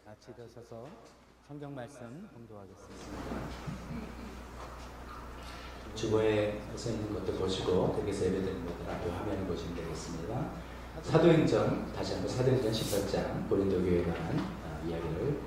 같이 일어서서 성경 말씀 봉독하겠습니다. 주보에 써 있는 것도 보시고 댁에서 예배드리는 것들 앞에 화면을 보시면 되겠습니다. 사도행전, 다시 한번 사도행전 18장 고린도 교회에 관한 이야기를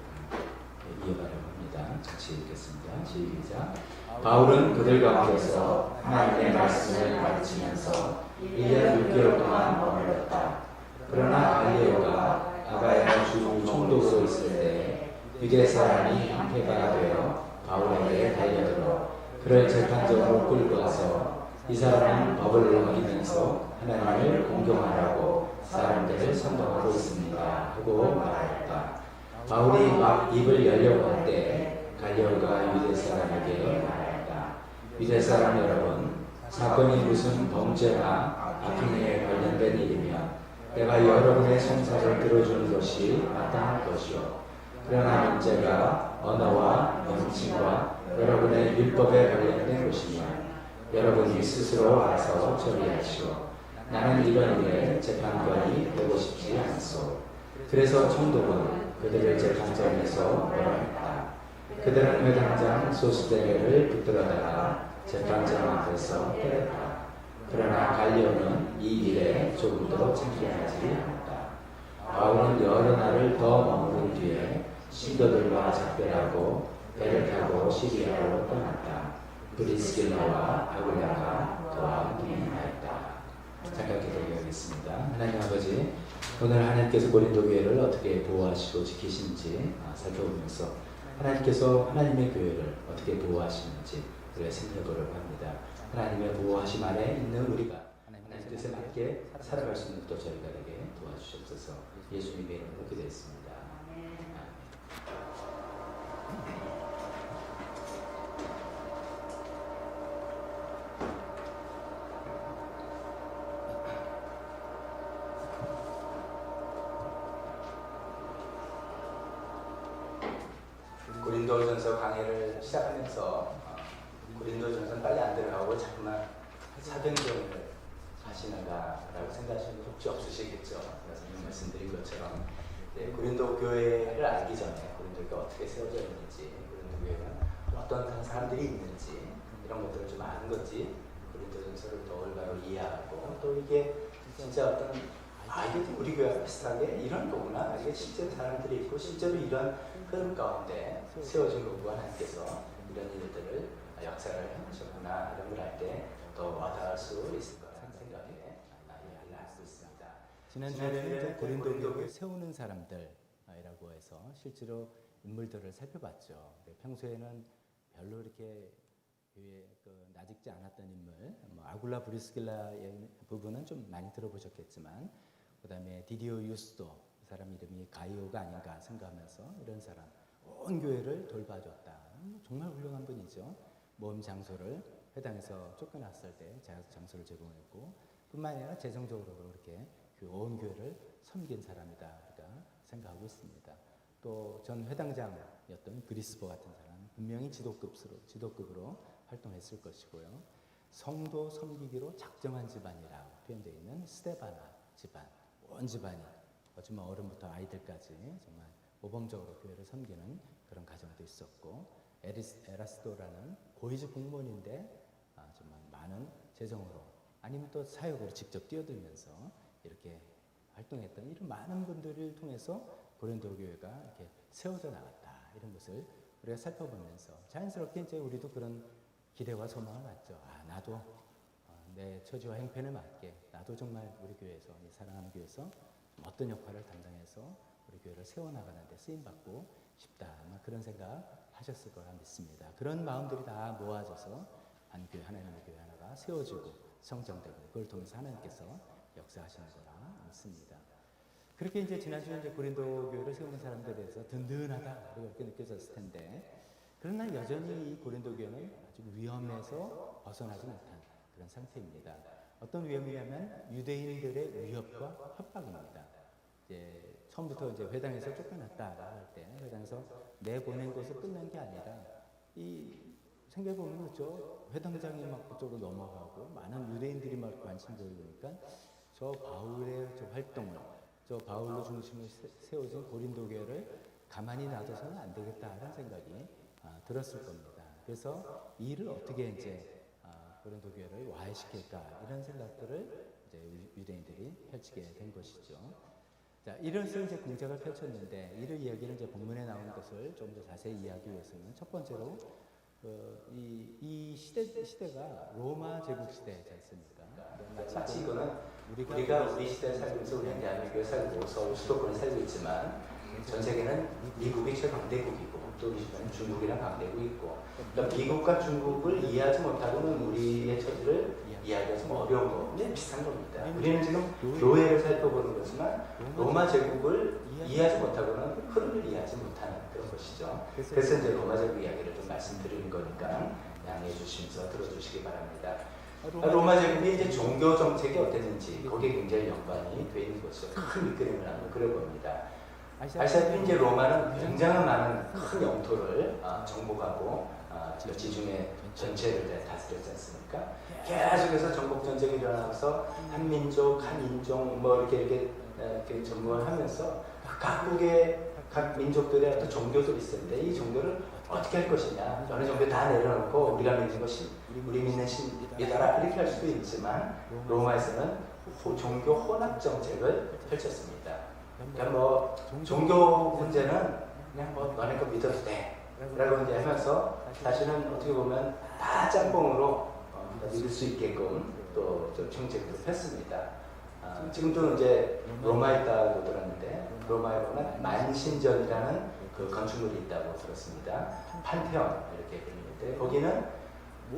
이어가려고 합니다. 같이 읽겠습니다. 시작. 바울은 그들 가운데서 하나님의 말씀을 가르치면서 1년 6개월 동안 머물렀다. 그러나 갈리오가 아가야 주 총독으로 있을 때 유대 사람이 황폐가 되어 바울에게 달려들어 그를 재판정으로 끌고 와서 이 사람은 법을 어기면서 하나님을 공경하라고 사람들을 선동하고 있습니다 하고 말했다. 바울이 막 입을 열려고 할 때 갈리오가 유대 사람에게 말했다. 유대 사람 여러분, 사건이 무슨 범죄나 악행에 관련된 일이면 내가 여러분의 송사를 들어주는 것이 마땅한 것이요. 그러나 문제가 언어와 명칭과 여러분의 율법에 관련된 것이면 여러분이 스스로 알아서 처리하시오. 나는 이런 일에 재판관이 되고 싶지 않소. 그래서 총독은 그들을 재판정에서 몰아냈다. 그들은 회당장 소스데레를 붙들어다가 재판장 앞에서 때렸다. 그러나 갈리오는 이 일에 조금도 창피하지 않았다. 바울은 여러 날을 더 머무른 뒤에 신도들과 작별하고 배를 타고 시리아로 떠났다. 브리스길라와 아굴라가 그와 함께하였다. 잠깐 기도하겠습니다. 하나님 아버지, 오늘 하나님께서 고린도 교회를 어떻게 보호하시고 지키시는지 살펴보면서 하나님께서 하나님의 교회를 어떻게 보호하시는지 우리가 생각해보려고 합니다. 하나님의 보호하심 안에 있는 우리가 하나님의 뜻에 맞게 살아갈 수 있는 또 저희가 되게 도와주시옵소서. 예수님의 이름으로 기도했습니다. 고린도전서 강의를 시작하면서 고린도전서 빨리 안 들어가고 자꾸만 사도행전을 하시는가라고 생각하시는 분 혹시 없으시겠죠. 그래서 이 말씀드린 것처럼 고린도 교회를 알기 전에 고린도가 어떻게 세워져 있는지, 고린도 교회가 어떤 사람들이 있는지 이런 것들을 좀 아는 거지, 고린도전서를 더 올바로 이해하고 또 이게 진짜 어떤 이게 우리 교회와 비슷하게 이런 거구나, 이게 실제로 사람들이 있고 실제로 이런 흐름 가운데 세워진 거고 하나님께서 이런 일들을 역사를 해놓으셨구나 이런 걸 알 때 더 와닿을 수 있을 거라는 생각에 이야기를 하고 있습니다. 지난주에는 고린도 교회를 세우는 사람들이라고 해서 실제로 인물들을 살펴봤죠. 평소에는 별로 이렇게 교회에 나직지 않았던 인물, 아굴라 브리스길라의 부분은 좀 많이 들어보셨겠지만, 그 다음에 디디오 유스도, 그 사람 이름이 가이오가 아닌가 생각하면서 이런 사람 온 교회를 돌봐줬다. 정말 훌륭한 분이죠. 모임 장소를 회당에서 쫓겨났을 때 장소를 제공했고, 뿐만 아니라 재정적으로 그렇게 그 온 교회를 섬긴 사람이다 우리가 생각하고 있습니다. 또 전 회당장이었던 그리스보 같은 사람, 분명히 지도급으로 활동했을 것이고요. 성도 섬기기로 작정한 집안이라고 표현되어 있는 스데바나 집안, 온 집안이 어쩌면 어른부터 아이들까지 정말 모범적으로 교회를 섬기는 그런 가정도 있었고, 에라스도라는 고위직 공무원인데 정말 많은 재정으로 아니면 또 사역으로 직접 뛰어들면서 이렇게 활동했던 이런 많은 분들을 통해서 고린도 교회가 이렇게 세워져 나갔다, 이런 것을 우리가 살펴보면서 자연스럽게 이제 우리도 그런 기대와 소망을 갖죠. 나도 내 처지와 행편에 맞게 나도 정말 우리 교회에서, 이 사랑하는 교회에서 어떤 역할을 담당해서 우리 교회를 세워나가는 데 쓰임받고 싶다, 그런 생각 하셨을 거라 믿습니다. 그런 마음들이 다 모아져서 한 교회, 하나님의 교회 하나가 세워지고 성장되고 그걸 통해서 하나님께서 역사하시는 거라 믿습니다. 그렇게 이제 지난주에 이제 고린도 교회를 세우는 사람들에 대해서 든든하다 그렇게 느껴졌을 텐데, 그러나 여전히 이 고린도 교회는 아주 위험에서 벗어나지 못한 그런 상태입니다. 어떤 위험이냐면 유대인들의 위협과 협박입니다. 이제 처음부터 이제 회당에서 쫓겨났다라고 할 때 회당에서 내보낸 것을 끝난 게 아니라 이 생각해보면 그렇죠. 회당장이 막 그쪽으로 넘어가고 많은 유대인들이 막 관심 보이니까 저 바울의 저 활동을, 저 바울로 중심을 세워진 고린도 교회를 가만히 놔둬서는 안 되겠다라는 생각이 들었을 겁니다. 그래서 이 일을 어떻게 이제 고린도 교회를 와해시킬까 이런 생각들을 이제 유대인들이 펼치게 된 것이죠. 자, 이래서 이제 공작을 펼쳤는데 이를 이야기는 이제 본문에 나오는 것을 좀 더 자세히 이해하기 위해서는 첫 번째로 이 시대가 로마 제국 시대지 않습니까? 마치 이거는 우리가 우리 시대에 살고 있어 우리는 대한민국에 살고 서울 수도권에 살고 있지만 전 세계는 미국이 최강대국이고 또 우리 주변에 중국이랑 강대국이 있고 그러니까 미국과 중국을 이해하지 못하고는 우리의 처지를 이해하기가 좀 어려운 거는 비슷한 겁니다. 우리는 지금 교회를 살펴보는 거지만 로마 제국을 이해하지 못하고는 흐름을 이해하지 못하는 그런 것이죠. 그래서 이제 로마 제국 이야기를 좀 말씀드리는 거니까 양해해 주시면서 들어주시기 바랍니다. 로마 제국이 이제 종교 정책이 어땠는지 거기에 굉장히 연관이 되어 있는 것이죠. 큰 밑그림을 한번 그려봅니다. 아시다시피 이제 로마는 굉장히 많은 큰 영토를 정복하고 지중해 전체를 다스렸지 않습니까? 계속해서 전국 전쟁이 일어나면서 한 민족, 한 인종 뭐 이렇게 전무를 하면서 각국의 각 민족들의 어떤 종교들이 있었는데 이 종교를 어떻게 할 것이냐 어느 정도 다 내려놓고 우리가 믿는 것이 우리 믿는 신이다라 이렇게 할 수도 있지만 로마에서는 종교 혼합 정책을 펼쳤습니다. 그러니까 뭐 종교 문제는 그냥 뭐 너네 거 믿어도 돼 라고 이제 하면서 사실은 어떻게 보면 다 짬뽕으로 믿을 수 있게끔 또 좀 정책도 폈습니다. 지금도 이제 로마에 있다고 들었는데 로마에 보면 만신전이라는 그 건축물이 있다고 들었습니다. 판테온 이렇게 불리는데 거기는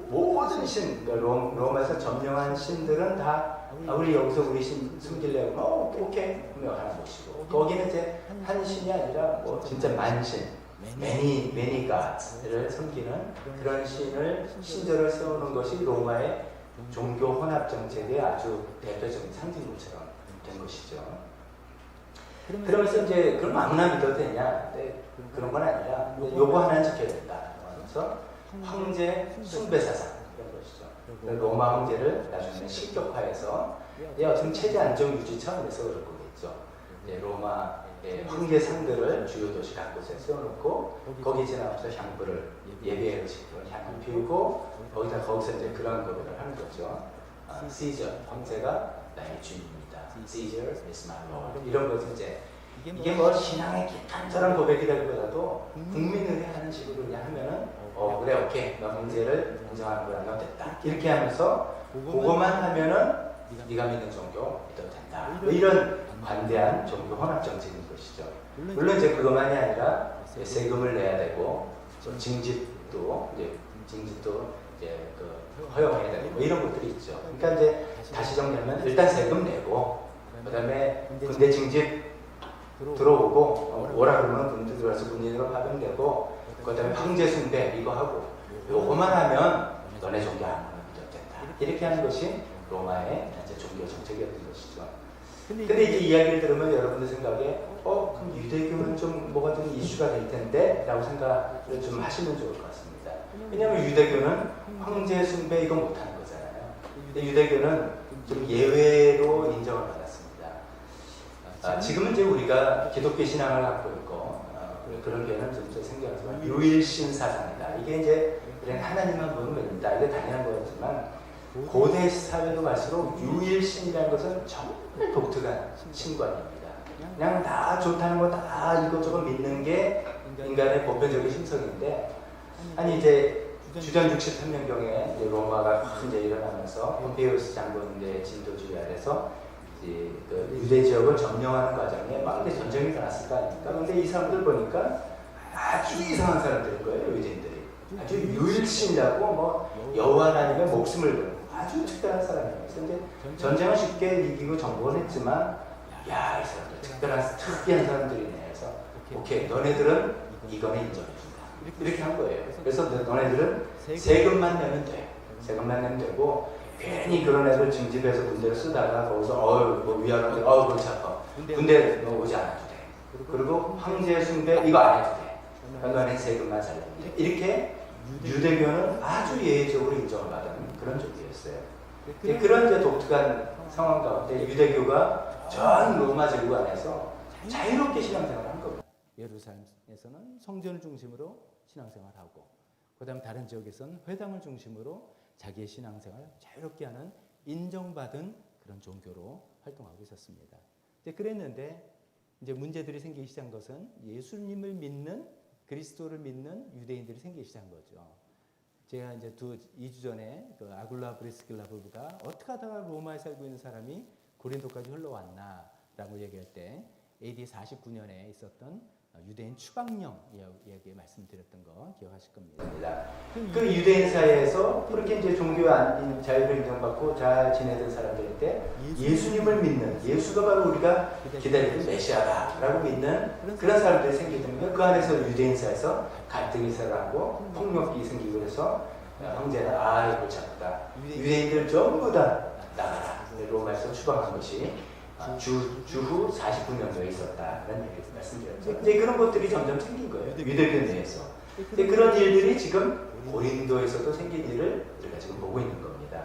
모든 신, 그러니까 로마에서 점령한 신들은 다 우리 여기서 우리 신 숨기려고 오케이 하면 하나 모시고 거기는 이제 한 신이 아니라 뭐 진짜 만신, many gods를 섬기는 그런 신들을 세우는 것이 로마의 종교 혼합 정책의 아주 대표적인 상징물처럼 된 것이죠. 그러면서 이제 그럼 아무나 믿어도 되냐? 네, 그런 건 아니라 요거 하나는 지켜야 된다. 그래서 황제 숭배 사상 이런 것이죠. 로마 황제를 나중에 신격화해서 어떤 체제 안정 유지 차원에서 그럴 거겠죠. 로마 황제 상들을 주요 도시 각곳에 세워놓고 거기 지나가서 향부를 예배를 시키고 향을 피우고 거기서 이제 그런 고백을 하는 거죠. Caesar 황제가 나의 주인입니다. Caesar is my lord. 이런 것은 이제 이게 뭐 신앙의 기탄처럼 고백이라기보다도 국민을 하는 식으로 그냥 하면은 그래 오케이 너 황제를 인정하는 거야 너 됐다 이렇게 하면서 그거만 하면은 네가 믿는 종교 믿어도 된다. 뭐 이런 관대한 종교 혼합 정책인 것이죠. 물론 이제 그것만이 아니라 세금을 내야 되고 징집도 이제 그 허용해야 되고 뭐 이런 것들이 있죠. 그러니까 이제 다시 정리하면 일단 세금 내고 그다음에 군대 징집 들어오고 오라 그러면 군대 들어와서 군인으로 파병되고 그다음에 황제 숭배 이거 하고 요거만 하면 너네 종교 안 믿어도 된다. 이렇게 하는 것이 로마의 이제 종교 정책이었던 것이죠. 근데 이제 이야기를 들으면 여러분들 생각에 그럼 유대교는 좀 뭐가 좀 이슈가 될 텐데 라고 생각을 좀 하시면 좋을 것 같습니다. 왜냐하면 유대교는 황제 숭배 이거 못하는 거잖아요. 근데 유대교는 좀 예외로 인정을 받았습니다. 지금은 이제 우리가 기독교 신앙을 갖고 있고 그런 교회는 좀 생겨나지만 유일신 사상이다. 이게 이제 그냥 하나님만 보면 됩니다. 이게 당연한 거였지만 고대 사회로 갈수록 유일신이라는 것은 정말 독특한 신관입니다. 그냥 다 좋다는 거 다 이것저것 믿는 게 인간의 보편적인 심성인데 아니 이제 주전 63년경에 이제 로마가 이제 일어나면서 폼페이우스 장군의 진도주의 아래서 이제 그 유대 지역을 점령하는 과정에 막 이제 전쟁이 일어났을 거 아닙니까? 그런데 이 사람들 보니까 아주 이상한 사람들인 거예요, 유대인들이. 아주 유일신이라고 뭐 여호와 하나님의 목숨을 걸고 아주 특별한 사람이에요. 그래서 이제 전쟁을 쉽게 이기고 정복을 했지만 야, 이 사람들 특별한 사람들이네. 그래서 오케이, 너네들은 이거는 인정해준다. 이렇게 한 거예요. 그래서 너네들은 세금만 내면 돼. 세금만 내면 되고 괜히 그런 애들 징집해서 군대를 쓰다가 거기서 뭐 위안한데 골치 아파. 군대 너 오지 않아도 돼. 그리고 황제 숭배 이거 안 해도 돼. 너네 세금만 잘 내면 돼. 이렇게 유대교는 아주 예외적으로 인정을 받은 그런 종교였어요. 그런 이제 독특한 상황 가운데 유대교가 전 로마 제국 안에서 자유롭게 신앙생활을 한 겁니다. 예루살렘에서는 성전을 중심으로 신앙생활하고, 그다음 다른 지역에서는 회당을 중심으로 자기의 신앙생활을 자유롭게 하는 인정받은 그런 종교로 활동하고 있었습니다. 이제 그랬는데 이제 문제들이 생기기 시작한 것은 예수님을 믿는, 그리스도를 믿는 유대인들이 생기기 시작한 거죠. 제가 이제 2주 전에 그 아굴라 브리스길라 부부가 어떻게 하다가 로마에 살고 있는 사람이 고린도까지 흘러왔나라고 얘기할 때 AD 49년에 있었던 유대인 추방령 이야기 말씀드렸던 거 기억하실 겁니다. 그 유대인 사회에서 그렇게 이제 종교 자유를 인정받고 잘 지내던 사람들일 때 예수님을 믿는, 예수가 바로 우리가 기다리는 메시아다라고 믿는 그런 사람들이 생기던 거예요. 그 안에서 유대인 사회에서 갈등이 생기고 폭력이 생기고 그래서 형제는 이거 참다. 유대인들 전부 다 나가라. 로마에서 추방한 것이 주후 49년도에 있었다. 그런 얘기를 말씀드렸죠. 이제 그런 것들이 점점 생긴 거예요. 유대교 내에서. 이제 그런 일들이 지금 고린도에서도 생긴 일을 우리가 지금 보고 있는 겁니다.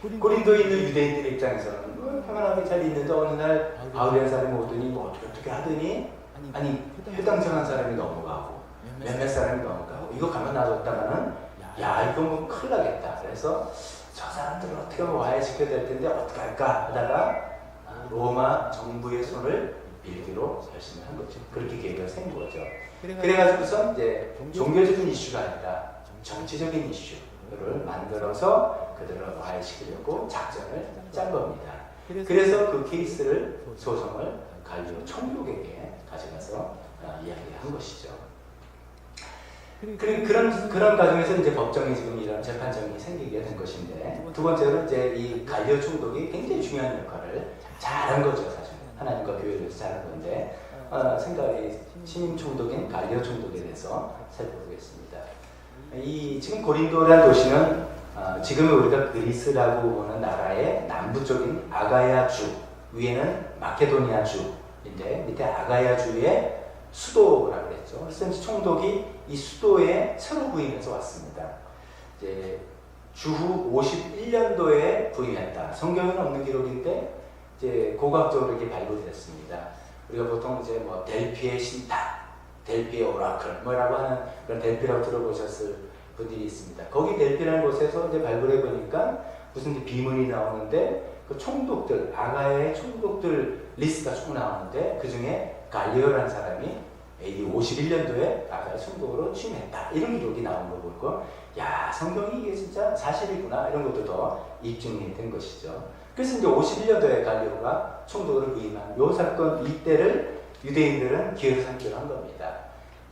고린도에 있는 유대인들 입장에서는 평안하게 잘 있는데 어느 날 바울이라는 사람이 오더니 뭐 어떻게 하더니 회당장한 사람이 넘어가고 몇몇 사람이 넘어가고 이거 가만 놔뒀다가는 이거 뭐 큰일 나겠다. 그래서 저 사람들을 어떻게 와해시켜야 될 텐데 어떻게 할까 하다가 로마 정부의 손을 빌기로 결심을 한 거죠. 그렇게 계획을 세운 거죠. 그래가지고서 이제 종교적인 이슈가 아니라 정치적인 이슈를 만들어서 그들을 와해시키려고 작전을 짠 겁니다. 그래서 그 케이스를 소송을 갈리오 총독에게 가져가서 이야기한 것이죠. 그런 과정에서 이제 법정이 지금 이런 재판정이 생기게 된 것인데, 두 번째로 이제 이 갈리오 총독이 굉장히 중요한 역할을 잘한 거죠, 사실. 하나님과 교회를 위해서 잘한 건데, 생각이 신임 총독인 갈리오 총독에 대해서 살펴보겠습니다. 지금 고린도라는 도시는 지금 우리가 그리스라고 보는 나라의 남부 쪽인 아가야 주, 위에는 마케도니아 주인데 밑에 아가야 주의 수도라고 그랬죠. 그래서 총독이 이 수도에 새로 부임해서 왔습니다. 이제 주후 51년도에 부임했다. 성경에는 없는 기록인데 이제 고각적으로 이렇게 발굴이 됐습니다. 우리가 보통 이제 뭐 델피의 신탁, 델피의 오라클 뭐라고 하는 그런 델피라고 들어보셨을 분들이 있습니다. 거기 델피라는 곳에서 이제 발굴해 보니까 무슨 이제 비문이 나오는데 그 총독들, 아가야의 총독들 리스트가 쭉 나오는데 그 중에 갈리오라는 사람이 AD 51년도에 아가야 총독으로 취임했다. 이런 기록이 나온 걸 보고 성경이 이게 진짜 사실이구나 이런 것도 더 입증이 된 것이죠. 그래서 이제 51년도에 갈리오가 총독으로 부임한 이 사건 이때를 유대인들은 기회로 삼기로 한 겁니다.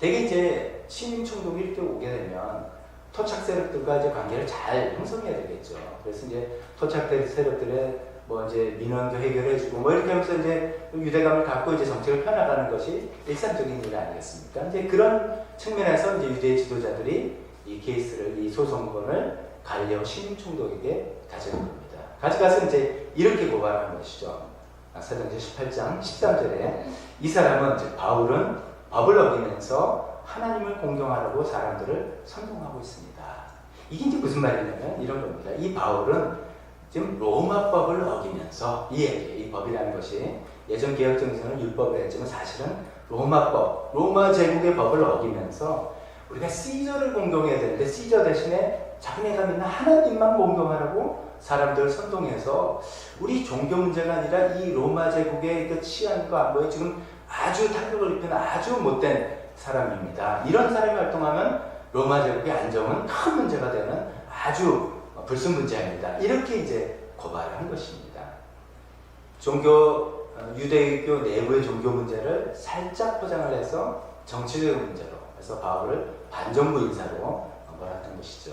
대개 이제 신임 총독이 이렇게 오게 되면 토착 세력들과 이제 관계를 잘 형성해야 되겠죠. 그래서 이제 토착 세력들의 뭐 이제 민원도 해결해주고 뭐 이렇게 하면서 이제 유대감을 갖고 이제 정책을 펴나가는 것이 일상적인 일 아니겠습니까? 이제 그런 측면에서 이제 유대 지도자들이 이 케이스를, 이 소송권을 갈리오 신임 총독에게 가져간 겁니다. 가져가서 이제 이렇게 고발한 것이죠. 사도행전 18장 13절에 이 사람은, 즉 바울은 법을 어기면서 하나님을 공경하라고 사람들을 선동하고 있습니다. 이게 이제 무슨 말이냐면 이런 겁니다. 이 바울은 지금 로마법을 어기면서 이 법이라는 것이 예전 개혁정에서는 율법을 했지만 사실은 로마법, 로마 제국의 법을 어기면서 우리가 시저를 공경해야 되는데 시저 대신에 자기네가 믿는 하나님만 공경하라고 사람들을 선동해서 우리 종교 문제가 아니라 이 로마 제국의 그 치안과 안보에 지금 아주 타격을 입히는 아주 못된 사람입니다. 이런 사람이 활동하면 로마 제국의 안정은 큰 문제가 되는 아주 불순분자입니다. 이렇게 이제 고발을 한 것입니다. 유대교 내부의 종교 문제를 살짝 포장을 해서 정치적인 문제로 해서 바울을 반정부 인사로 몰았던 것이죠.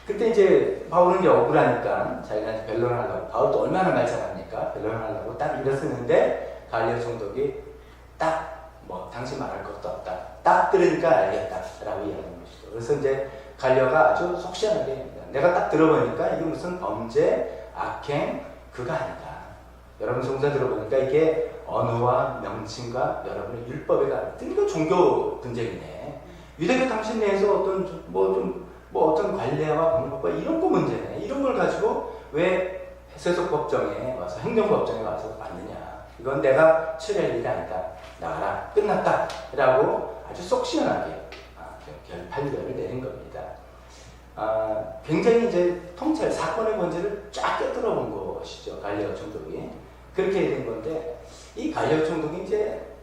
그때 이제 바울은 이제 억울하니까 자기가 변론을 하려고, 바울도 얼마나 말 잘합니까? 변론을 하려고 딱 일어서는데 갈리오 총독이 딱 뭐 당신 말할 것도 없다. 딱 들으니까 알겠다. 라고 이야기하는 것이죠. 그래서 이제 갈리오가 아주 속 시원하게 합니다. 내가 딱 들어보니까 이게 무슨 범죄, 악행, 그가 아니다. 여러분 종사 들어보니까 이게 언어와 명칭과 여러분의 율법에 갈등, 이거 종교 분쟁이네. 유대교 당신 내에서 어떤 관례와 방법과 이런 거 문제네. 이런 걸 가지고 왜 세속 법정에 와서 행정법정에 와서 받느냐. 이건 내가 처리할 일이 아니다. 나가라. 끝났다. 라고 아주 속 시원하게 판결을 내린 겁니다. 굉장히 이제 통찰, 사건의 본질을 쫙 꿰뚫어 본 것이죠. 갈리오 총독이. 그렇게 된 건데, 이 갈리오 총독이 이제,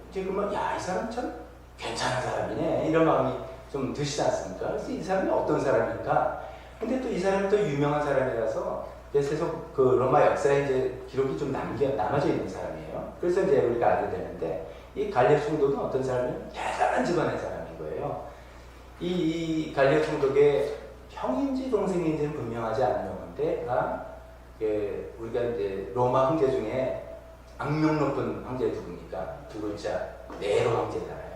이제 그러면, 야, 이 사람 참 괜찮은 사람이네. 이런 마음이 좀 드시지 않습니까? 그래서 이 사람이 어떤 사람인가? 근데 또 이 사람이 또 유명한 사람이라서, 계속 그 로마 역사에 이제 기록이 좀 남아져 있는 사람이에요. 그래서 이제 우리가 알게 되는데, 이 갈리오 총독은 어떤 사람이냐면, 대단한 집안의 사람인 거예요. 이 갈리오 총독의 형인지 동생인지는 분명하지 않는데, 우리가 이제 로마 황제 중에 악명 높은 황제 누굽니까? 두 글자, 네로 황제잖아요.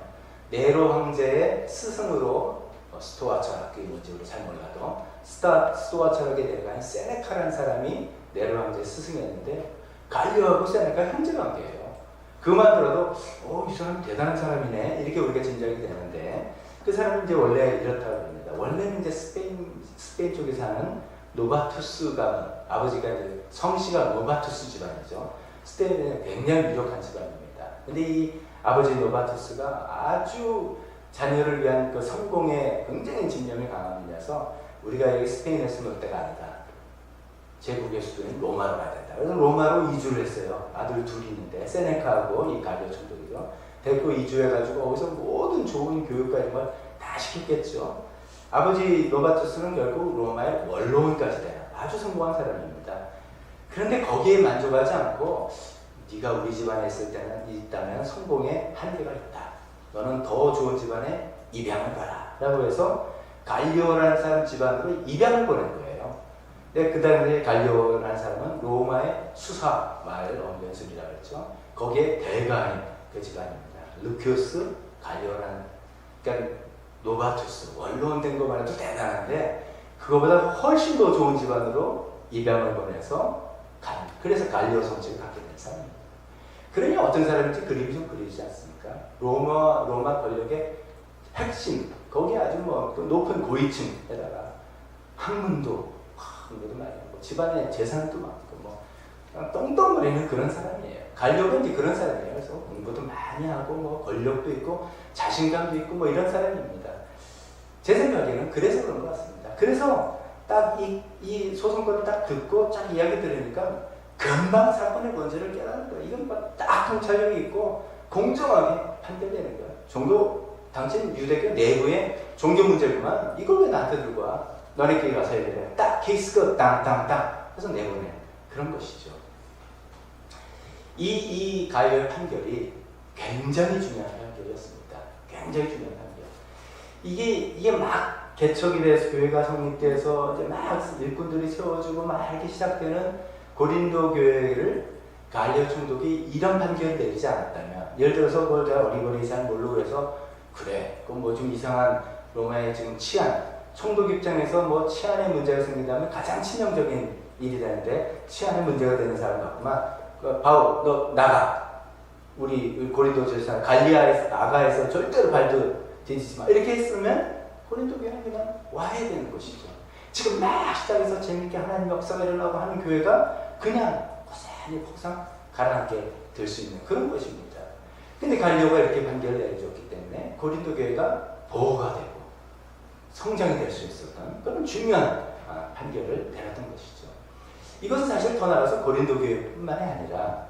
네로 황제의 스승으로 스토아 철학이 뭔지 우리 잘 몰라도 스토아 철학에 내려간 세네카라는 사람이 네로 황제의 스승이었는데, 갈리오하고 세네카 형제 관계예요. 그만 들어도 이 사람 대단한 사람이네 이렇게 우리가 짐작이 되는데, 그 사람은 이제 원래 이렇다고 합니다. 원래는 이제 스페인 쪽에 사는 노바투스 가문, 아버지가 이제 성씨가 노바투스 집안이죠. 스페인은 굉장히 유력한 집안입니다. 근데 이 아버지 노바투스가 아주 자녀를 위한 그 성공에 굉장히 집념이 강함이라서 우리가 여기 스페인에서 놀 때가 아니다. 제국의 수도인 로마로 가야 된다. 그래서 로마로 이주를 했어요. 아들 둘이 있는데 세네카하고 이 갈리오 총독이죠. 데리고 이주해가지고 거기서 모든 좋은 교육과 이런 걸 다 시켰겠죠. 아버지 노바투스는 결국 로마의 원로원까지 되는 아주 성공한 사람입니다. 그런데 거기에 만족하지 않고, 네가 우리 집안에 있다면 성공에 한계가 있다. 너는 더 좋은 집안에 입양을 가라. 라고 해서 갈리오라는 사람 집안으로 입양을 보낸 거예요. 근데 그 당시에 갈리오라는 사람은 로마의 수사 마을 언변술이라고 했죠. 거기에 대가인 그 집안입니다. 루키우스 갈리오라는, 그러니까 노바투스, 원로원 된 것만 해도 대단한데 그거보다 훨씬 더 좋은 집안으로 입양을 보내서 그래서 갈리오 성직을 갖게 된 사람입니다. 그러니 어떤 사람인지 그림이 좀 그리지 않습니까? 로마 권력의 핵심, 거기에 아주 높은 고위층에다가 학문도 많이 하고 집안에 재산도 많고 똥똥거리는 그런 사람이에요. 갈리오는 이제 그런 사람이에요. 그래서 공부도 많이 하고 권력도 있고 자신감도 있고 이런 사람입니다. 제 생각에는 그래서 그런 것 같습니다. 그래서 딱 이 소송권을 딱 듣고 쫙 이야기 들으니까 금방 사건의 본질을 깨닫는 거예요. 이건 딱 통찰력이 있고 공정하게 판결되는 거예요. 당신 유대교 내부의 종교 문제구만. 이걸 왜 나한테 들고 와? 너네끼리 가서 얘기해. 딱 케이스 끝 땅땅땅 해서 내보내. 그런 것이죠. 이 갈리오의 판결이 굉장히 중요한 판결이었습니다. 굉장히 중요한 판결. 이게 막 개척이 돼서 교회가 성립돼서 이제 막 일꾼들이 세워지고 막 이렇게 시작되는 고린도 교회를 갈리오 총독이 이런 판결을 내리지 않았다면, 예를 들어서 그걸 제가 어리버리 잘 모르고 해서 그래, 그건 뭐 좀 이상한 로마의 지금 치안, 총독 입장에서 치안에 문제가 생긴다면 가장 치명적인 일이라는데 치안에 문제가 되는 사람 같구만. 바울, 너 나가. 우리 고린도 제사 갈리아에서 나가에서 절대로 발도 디디지 마. 이렇게 했으면 고린도 교회는 그냥 와야 되는 것이죠. 지금 막 시작해서 재밌게 하나님 역사가 일어나고 하는 교회가 그냥 고스란히 폭삭 가라앉게 될 수 있는 그런 것입니다. 근데 갈리오가 이렇게 판결을 내려줬기 때문에 고린도 교회가 보호가 되고 성장이 될 수 있었던 그런 중요한 판결을 내렸던 것이죠. 이것은 사실 더 나아가서 고린도 교회뿐만이 아니라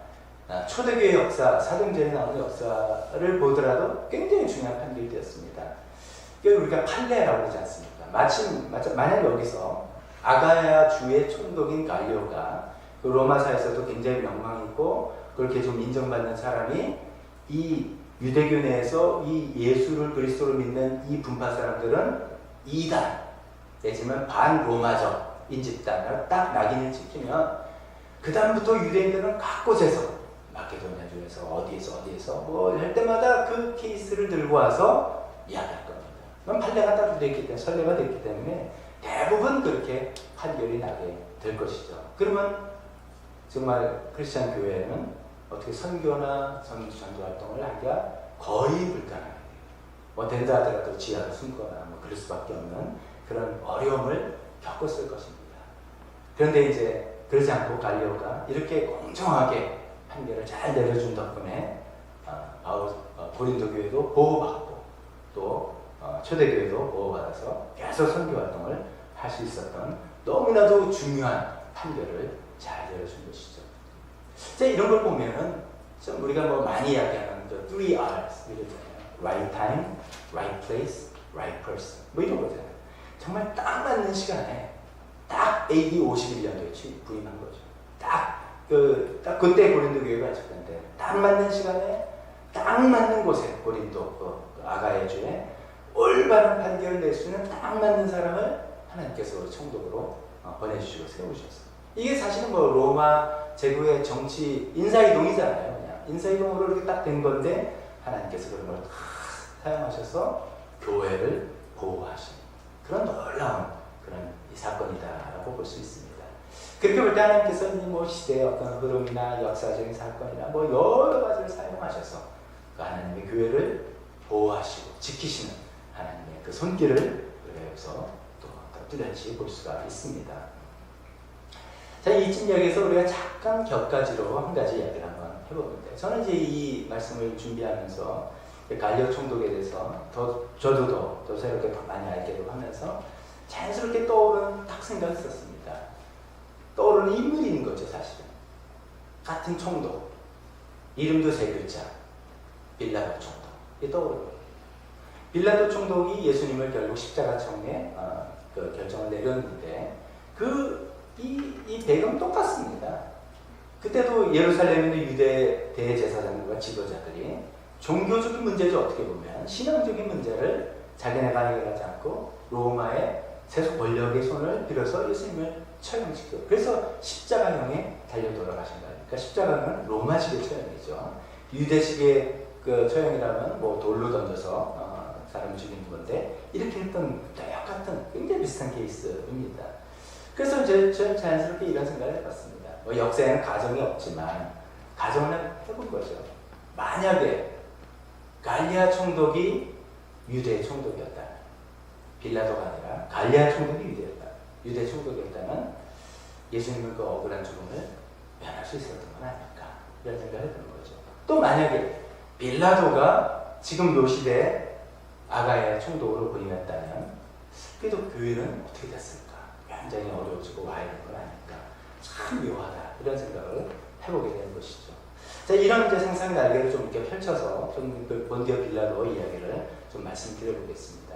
초대교회 역사, 사도행전에 나오는 역사를 보더라도 굉장히 중요한 판결이 되었습니다. 우리가 판례라고 하지 않습니까? 만약 여기서 아가야 주의 총독인 갈리오가 그 로마사에서도 굉장히 명망있고 그렇게 좀 인정받는 사람이 이 유대교 내에서 이 예수를 그리스도로 믿는 이 분파 사람들은 이단 내지만 반로마적 인집단을 딱 낙인을 찍히면 그 다음부터 유대인들은 각 곳에서 마케도니아 중에서 어디에서 뭐 할 때마다 그 케이스를 들고 와서 이야기할 겁니다. 그럼 판례가 딱 됐기 때문에 선례가 됐기 때문에 대부분 그렇게 판결이 나게 될 것이죠. 그러면 정말 크리스찬 교회는 어떻게 선교나 전도 활동을 하기가 거의 불가능해요. 뭐 된다 하더라도 지하로 숨거나 뭐 그럴 수밖에 없는 그런 어려움을 겪었을 것입니다. 그런데 이제 그러지 않고 갈리오가 이렇게 공정하게 판결을 잘 내려준 덕분에 고린도 교회도 보호받고 또 초대교회도 보호받아서 계속 선교 활동을 할 수 있었던 너무나도 중요한 판결을 잘 내려준 것이죠. 이런 걸 보면은 좀 우리가 뭐 많이 이야기하는 the 3R's 이러잖아요. Right time, right place, right person. 뭐 이런 거잖아요. 정말 딱 맞는 시간에 딱 AD 51년도에 부임한 거죠. 딱 그때 고린도 교회가 있었는데 딱 맞는 시간에 딱 맞는 곳에 고린도 아가야 주에 올바른 판결을 낼 수 있는 딱 맞는 사람을 하나님께서 총독으로 보내주시고 세우셨어요. 이게 사실은 뭐 로마 제국의 정치 인사이동이잖아요. 그냥 인사이동으로 이렇게 딱 된 건데 하나님께서 그런 걸 다 사용하셔서 교회를 보호하신 그런 놀라운 그런 이 사건이다라고 볼 수 있습니다. 그렇게 볼 때 하나님께서는 뭐 시대의 어떤 흐름이나 역사적인 사건이나 뭐 여러 가지를 사용하셔서 그 하나님의 교회를 보호하시고 지키시는 하나님의 그 손길을 우리가 여기서 또 뚜렷이 볼 수가 있습니다. 자, 이쯤 여기서 우리가 잠깐 격가지로 한 가지 이야기를 한번 해보는데, 저는 이제 이 말씀을 준비하면서 갈리오 총독에 대해서 저도 더 새롭게 더 많이 알게 되고 하면서 자연스럽게 떠오르는 딱 생각이 있었습니다. 떠오르는 인물이 있는 거죠, 사실은. 같은 총독, 이름도 세 글자, 빌라도 총독. 이게 떠오르는 거예요. 빌라도 총독이 예수님을 결국 십자가청에 결정을 내렸는데 이 배경 똑같습니다. 그때도 예루살렘에 있는 유대 대제사장들과 지도자들이 종교적인 문제죠. 어떻게 보면 신앙적인 문제를 자기네가 해결하지 않고 로마의 세속 권력의 손을 빌어서 예수님을 처형시키고, 그래서 십자가형에 달려 돌아가신 거예요. 그러니까 십자가는 로마식의 처형이죠. 유대식의 그 처형이라면 뭐 돌로 던져서 사람을 죽이는 건데, 이렇게 했던 똑같은 굉장히 비슷한 케이스입니다. 그래서 저는 자연스럽게 이런 생각을 해봤습니다. 뭐 역사에는 가정이 없지만 가정을 해본 거죠. 만약에 갈리아 총독이 유대 총독이었다, 빌라도가 아니라 갈리아 총독이 유대 총독이었다면 예수님은 그 억울한 죽음을 면할 수 있었던 건 아닐까, 이런 생각을 해보는 거죠. 또 만약에 빌라도가 지금 요 시대에 아가야 총독으로 부임했다면 그래도 교회는 어떻게 됐을까? 굉장히 어려워지고 와야 되는 건 아닐까? 참 묘하다, 이런 생각을 해보게 되는 것이죠. 자, 이런 이제 상상의 날개를 좀 이렇게 펼쳐서 좀 그 본디오 빌라도 이야기를 좀 말씀드려보겠습니다.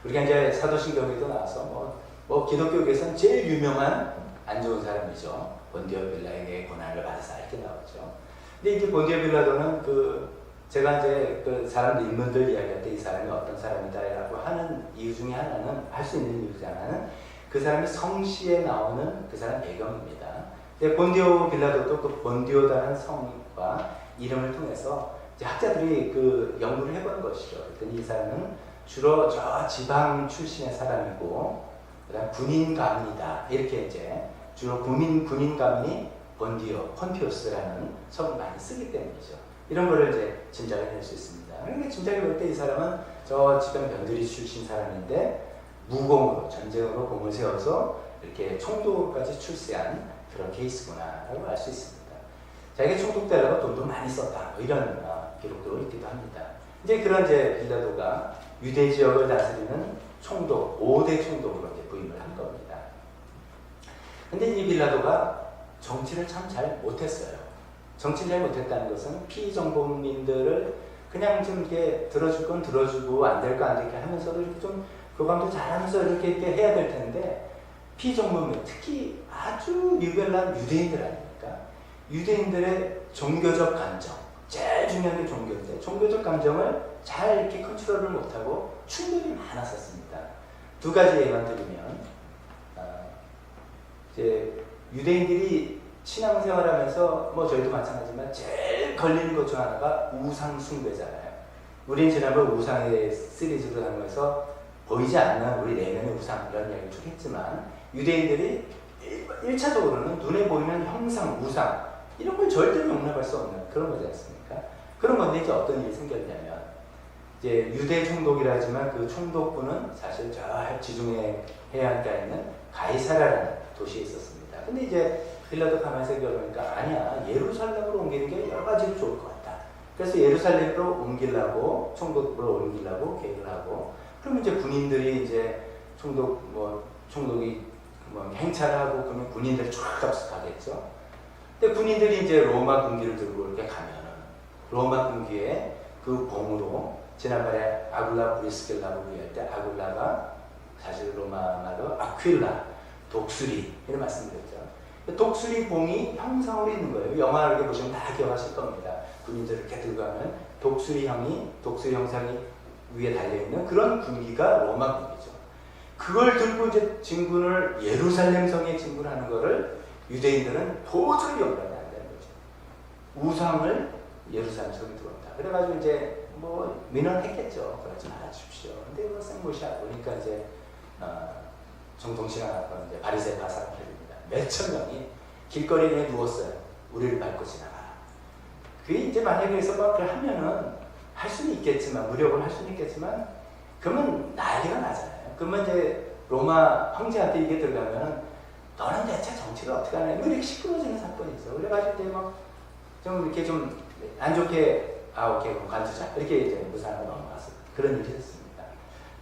우리가 이제 사도신경에도 나와서 뭐 기독교계에서는 제일 유명한 안 좋은 사람이죠. 본디오 빌라에게 고난을 받아서 이렇게 나오죠. 근데 이제 본디오 빌라도는 제가 이제 그 사람들 인물들 이야기할 때 이 사람이 어떤 사람이다라고 하는 이유 중에 하나는, 할 수 있는 이유 중에 하나는 그 사람이 성시에 나오는 그 사람 배경입니다. 근데 본디오 빌라도도 그 본디오라는 성과 이름을 통해서 이제 학자들이 그 연구를 해보는 것이죠. 그랬더니 이 사람은 주로 저 지방 출신의 사람이고, 그다음 군인 가문이다, 이렇게 이제 주로 군인 가문이 본디오, 폰티오스라는 성을 많이 쓰기 때문이죠. 이런 거를 이제 짐작을 할 수 있습니다. 그러니까 짐작해 볼 때 이 사람은 저 지방 변두리 출신 사람인데 무공으로, 전쟁으로 공을 세워서 이렇게 총독까지 출세한 그런 케이스구나라고 알 수 있습니다. 자기가 총독 되려고 돈도 많이 썼다, 뭐 이런 기록도 있기도 합니다. 이제 그런 빌라도가 유대 지역을 다스리는 총독, 5대 총독으로 이제 부임을 한 겁니다. 근데 이 빌라도가 정치를 참 잘 못했어요. 정치를 잘 못했다는 것은 피정복민들을 그냥 좀 이렇게 들어줄 건 들어주고 안 될 거 안 되게 하면서도 이렇게 좀 교감도 잘하면서 이렇게 해야 될 텐데, 피정복민, 특히 아주 유별난 유대인들 아닙니까? 유대인들의 종교적 감정, 제일 중요한 게 종교인데 종교적 감정을 잘 이렇게 컨트롤을 못하고 충돌이 많았었습니다. 두 가지 예만 드리면, 이제 유대인들이 신앙생활하면서 뭐 저희도 마찬가지지만 제일 걸리는 것 중 하나가 우상 숭배잖아요. 우리는 지난번 우상의 시리즈로 하면서 보이지 않는 우리 내면의 우상, 이런 이야기를 쭉 했지만, 유대인들이 1차적으로는 눈에 보이는 형상, 우상, 이런 걸 절대로 용납할 수 없는 그런 거지 않습니까? 그런 건데 이제 어떤 일이 생겼냐면, 이제 유대 총독이라 하지만 그 총독부는 사실 저 지중해 해안가에 있는 가이사라라는 도시에 있었습니다. 근데 이제 빌라도 가만히 생각해보니까 아니야, 예루살렘으로 옮기는 게 여러 가지로 좋을 것 같다. 그래서 예루살렘으로 옮기려고, 총독으로 옮기려고 계획을 하고, 그러면 이제 군인들이 이제 총독이 행차를 하고 그러면 군인들이 쫙 접속하겠죠. 근데 군인들이 이제 로마 군기를 들고 이렇게 가면은 로마 군기에 그 봉으로 지난번에 아굴라 브리스겔라고 얘기할 때 아굴라가 사실 로마 말로 아퀴라, 독수리 이런 말씀드렸죠. 독수리 봉이 형상으로 있는 거예요. 영화 이렇게 보시면 다 기억하실 겁니다. 군인들 이렇게 들고 가면 독수리 형상이 위에 달려있는 그런 군기가 로마 군기죠. 그걸 들고 이제 진군을 예루살렘 성에 진군하는 거를 유대인들은 도저히 용납이 안 되는 거죠. 우상을 예루살렘 성에 들어온다. 그래가지고 이제 민원했겠죠. 그러지 말아주십시오. 근데 이거 생모시하고 그러니까 이제 정통신앙학과 이제 바리새파 사람들입니다. 몇천 명이 길거리에 누웠어요. 우리를 밟고 지나가라. 그게 이제 만약에 그래서 그걸 하면은 할 수는 있겠지만 무력을 할 수는 있겠지만 그러면 난리가 나잖아요. 그러면 이제 로마 황제한테 이게 들어가면은 너는 대체 정치를 어떻게 하냐 이렇게 시끄러워지는 사건이 있어요. 그래가지고 이제 좀 이렇게 좀 안 좋게 오케이 그럼 관두자 이렇게 이제 무산하고 넘어갔어요. 그런 일이 있었습니다.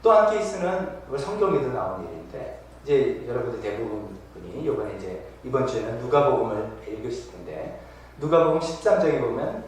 또 한 케이스는 성경에도 나온 일인데 이제 여러분들 대부분 분이 이번에 이제 이번 주에는 누가복음을 읽으실 텐데 누가복음 13장에 보면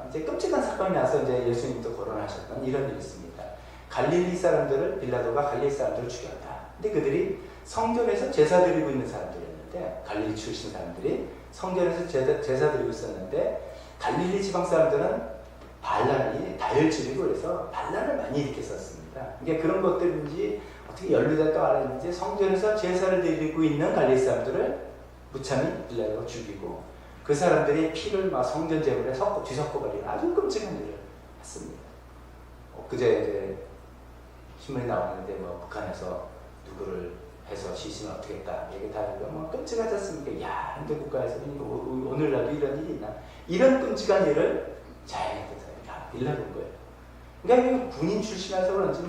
이제 끔찍한 사건이 나서 이제 예수님도 거론하셨던 이런 일이 있습니다. 갈릴리 사람들을 빌라도가 갈릴리 사람들을 죽였다. 근데 그들이 성전에서 제사 드리고 있는 사람들이었는데 갈릴리 출신 사람들이 성전에서 제사 드리고 있었는데 갈릴리 지방 사람들은 반란이 다혈질이고 그래서 반란을 많이 일으켰었습니다. 이게 그런 것들인지 어떻게 연루됐다고 알았는지 성전에서 제사를 드리고 있는 갈릴리 사람들을 무참히 빌라도가 죽이고 그 사람들이 피를 막 성전 제물에 뒤섞어버리는 아주 끔찍한 일을 했습니다. 그제 이제 신문이 나왔는데 북한에서 누구를 해서 시신을 어떻게 했다 얘기 다 하니까 끔찍하지 않습니까? 야, 근데 국가에서 오늘날도 이런 일이 있나? 이런 끔찍한 일을 자행했던 사람이 빌라도인 거예요. 그러니까 군인 출신이라서 그런지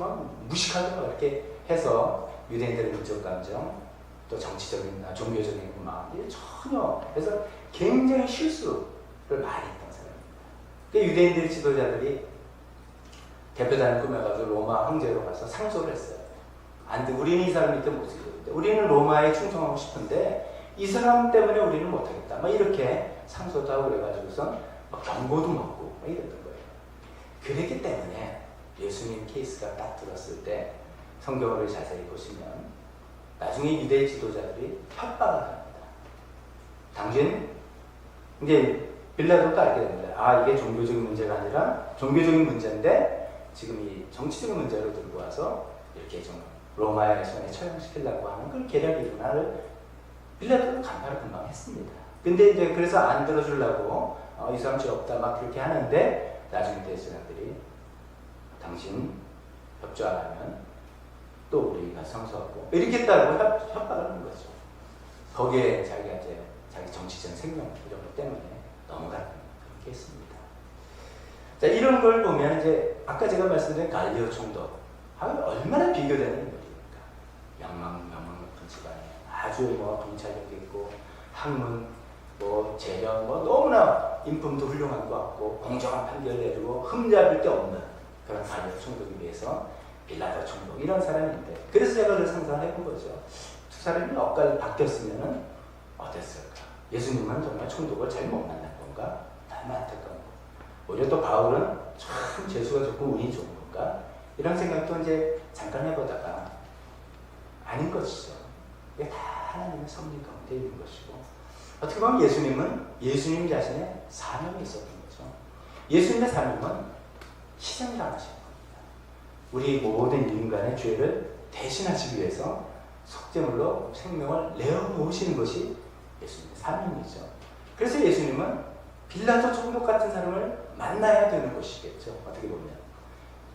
무식하게 이렇게 해서 유대인들의 민족 감정 또 정치적인 종교적인 마음이 전혀 그래서 굉장히 실수를 많이 했던 사람입니다. 그러니까 유대인들의 지도자들이 대표단을 꾸며가지고 로마 황제로 가서 상소를 했어요. 안 돼, 우리는 이 사람 밑에 못 쓰겠는데 우리는 로마에 충성하고 싶은데 이 사람 때문에 우리는 못하겠다. 이렇게 상소도 하고 그래가지고선 경고도 먹고 이랬던 거예요. 그랬기 때문에 예수님 케이스가 딱 들었을 때 성경을 자세히 보시면 나중에 유대 지도자들이 협박을 합니다. 당신 이제 빌라도도 알게 됩니다. 이게 종교적인 문제가 아니라 종교적인 문제인데 지금 이 정치적인 문제로 들고 와서 이렇게 좀 로마의 손에 처형시키려고 하는 그 계략이구나를 빌라도도 간파를 금방 했습니다. 근데 이제 그래서 안 들어주려고 이 사람 죄 없다 그렇게 하는데 나중에 대제사장들이 당신 협조 안 하면 또 우리가 성소하고 이렇게 했다고 협박을 하는 거죠. 거기에 자기가 이제 자기 정치적 생명 이런 것 때문에 넘어가는 그렇게 했습니다. 자, 이런 걸 보면 이제 아까 제가 말씀드린 갈리오 총독 얼마나 비교되는 인물입니까? 명망 높은 집안에 아주 경찰력 있고 학문 재력 너무나 인품도 훌륭한 것 같고 공정한 판결 내리고 흠잡을 데 없는 그런 갈리오 총독에 비해서 빌라도 총독 이런 사람인데 그래서 제가 그걸 상상을 해본 거죠. 두 사람이 엇갈려 바뀌었으면 어땠을까? 예수님은 정말 총독을 잘못 만난 건가? 너무 안타까운 거. 오히려 또 바울은 참 재수가 좋고 운이 좋은 건가? 이런 생각도 이제 잠깐 해보다가 아닌 것이죠. 이게 다 하나님의 섭리 가운데 있는 것이고 어떻게 보면 예수님은 예수님 자신의 사명이 있었던 거죠. 예수님의 사명은 희생을 당하신 겁니다. 우리 모든 인간의 죄를 대신하시기 위해서 속죄물로 생명을 내어놓으시는 것이 예수님의 사명이죠. 그래서 예수님은 빌라도 총독 같은 사람을 만나야 되는 것이겠죠. 어떻게 보면.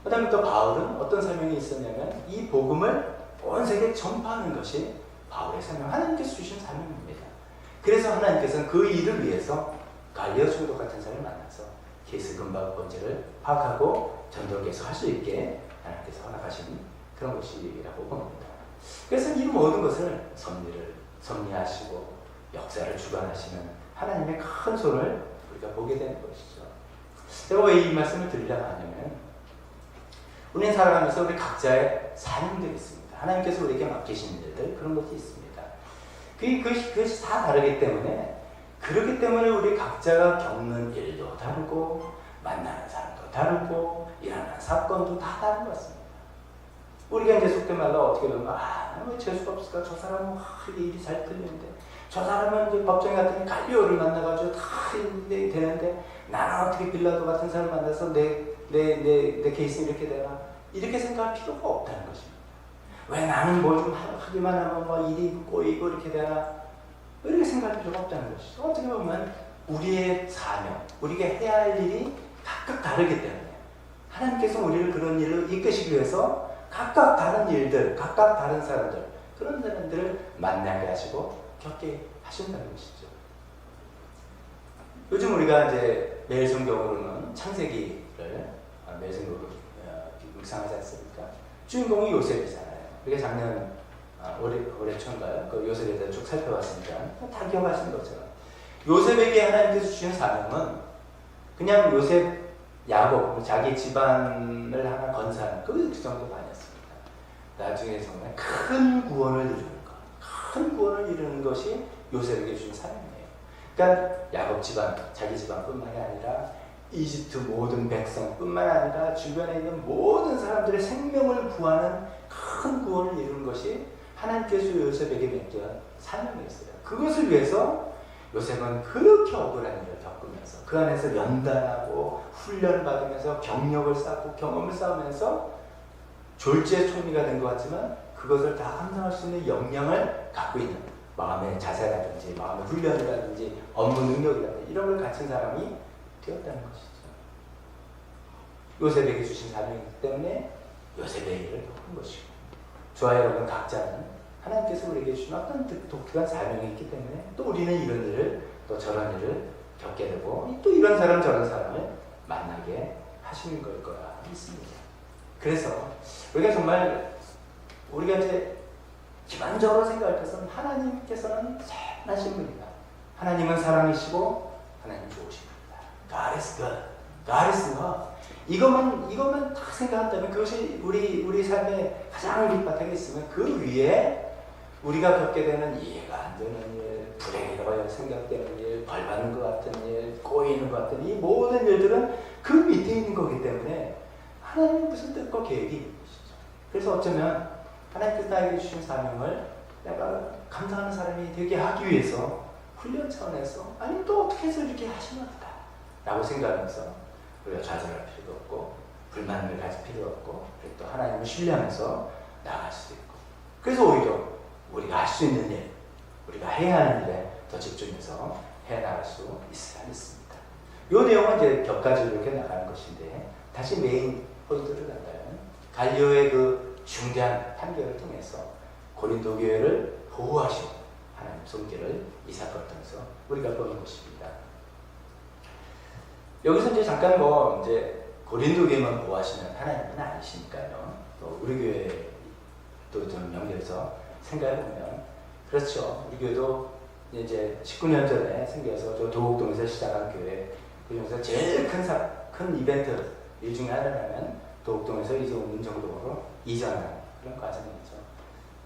그 다음에 또 바울은 어떤 사명이 있었냐면 이 복음을 온 세계에 전파하는 것이 바울의 사명, 하나님께서 주신 사명입니다. 그래서 하나님께서는 그 일을 위해서 갈리오 총독 같은 사람을 만나서 케이스 근박 번제를 파악하고 전도를 계속 할 수 있게 하나님께서 허락하신 그런 것이라고 봅니다. 그래서 이 모든 것을 섭리하시고 역사를 주관하시는 하나님의 큰 손을 우리가 보게 되는 것이죠. 제가 왜 이 말씀을 드리려고 하냐면, 우리는 살아가면서 우리 각자의 사명들이 있습니다. 하나님께서 우리에게 맡기신 일들, 그런 것이 있습니다. 그것이 다 다르기 때문에, 그렇기 때문에 우리 각자가 겪는 일도 다르고, 만나는 사람도 다르고, 일하는 사건도 다 다른 것 같습니다. 우리가 이제 속된 말로 어떻게 보면, 왜 재수가 없을까? 저 사람은 이게 일이 잘 풀리는데, 저 사람은 이제 법정에 갔더니 갈리오를 만나가지고 다 일이 되는데, 나는 어떻게 빌라도 같은 사람 만나서 내 케이스는 이렇게 되나? 이렇게 생각할 필요가 없다는 것입니다. 왜 나는 뭘 좀 하기만 하면 뭐 일이 꼬이고 이렇게 되나? 이렇게 생각할 필요가 없다는 것이죠. 어떻게 보면 우리의 사명, 우리가 해야 할 일이 각각 다르기 때문에 하나님께서 우리를 그런 일로 이끄시기 위해서 각각 다른 일들, 각각 다른 사람들, 그런 사람들을 만나게 하시고 겪게 하신다는 것이죠. 요즘 우리가 이제 매일 성경으로는 창세기를 매일 성경으로 묵상하지 않습니까? 주인공이 요셉이잖아요. 우리가 작년 올해 초인가요? 그 요셉에 대해서 쭉 살펴봤으니까 다 기억하시는 것처럼 요셉에게 하나님께서 주신 사명은 그냥 요셉, 야곱, 자기 집안을 하나 건사하는 그 정도가 아니었습니다. 나중에 정말 큰 구원을 이루는 것, 큰 구원을 이루는 것이 요셉에게 주신 사명이에요. 그러니까 야곱 집안, 자기 집안뿐만이 아니라 이집트 모든 백성뿐만 아니라 주변에 있는 모든 사람들의 생명을 구하는 큰 구원을 이루는 것이 하나님께서 요셉에게 맡긴 사명이었어요. 그것을 위해서 요셉은 그렇게 억울한 일을 겪으면서 그 안에서 연단하고 훈련받으면서 경력을 쌓고 경험을 쌓으면서 졸지의 총리가 된 것 같지만 그것을 다 감당할 수 있는 역량을 갖고 있는 마음의 자세라든지 마음의 훈련이라든지 업무 능력이라든지 이런 걸 갖춘 사람이 되었다는 것이죠. 요셉에게 주신 사명이기 때문에 요셉의 일을 겪은 것이고, 저와 여러분 각자는 하나님께서 우리에게 주신 어떤 독특한 사명이 있기 때문에 또 우리는 이런 일을 또 저런 일을 겪게 되고 또 이런 사람 저런 사람을 만나게 하시는 걸 거라 믿습니다. 그래서 우리가 정말 우리가 이제 기본적으로 생각할 것은 하나님께서는 선하신 분이다. 하나님은 사랑이시고 하나님 좋으신 분이다. God is good. God is love. 이것만 딱 생각한다면 그것이 우리 삶의 가장 밑바탕에 있으면 그 위에 우리가 겪게 되는 이해가 안 되는 일, 불행이라고 생각되는 일, 벌 받는 것 같은 일, 꼬이는 것 같은 이 모든 일들은 그 밑에 있는 거기 때문에 하나님은 무슨 뜻과 계획이 있는 것이죠. 그래서 어쩌면 하나님께서 나에게 주신 사명을 내가 감당하는 사람이 되게 하기 위해서 훈련 차원에서 아니 또 어떻게 해서 이렇게 하시면 어떨까 라고 생각하면서 우리가 좌절할 필요도 없고 불만을 가질 필요 없고 또 하나님을 신뢰하면서 나아갈 수도 있고, 그래서 오히려 우리가 할 수 있는 일, 우리가 해야 하는 일에 더 집중해서 해나갈 수 있으라 믿습니다. 이 내용은 이제 격가지로 이렇게 나가는 것인데 다시 메인 포인트를 간다면 갈리오의 그 중대한 판결을 통해서 고린도 교회를 보호하신 하나님 손길을 이 사건을 통해서 우리가 보는 것입니다. 여기서 이제 잠깐 이제 고린도 교회만 보호하시는 하나님은 아니시니까요. 또 우리 교회도 좀 연결해서 생각해 보면 그렇죠. 우리 교회도 이제 19년 전에 생겨서 저 도곡동에서 시작한 교회, 그 중에서 제일 큰 이벤트 일 중에 하나라면 도곡동에서 이제 오는 정도로 이전하는 그런 과정이죠.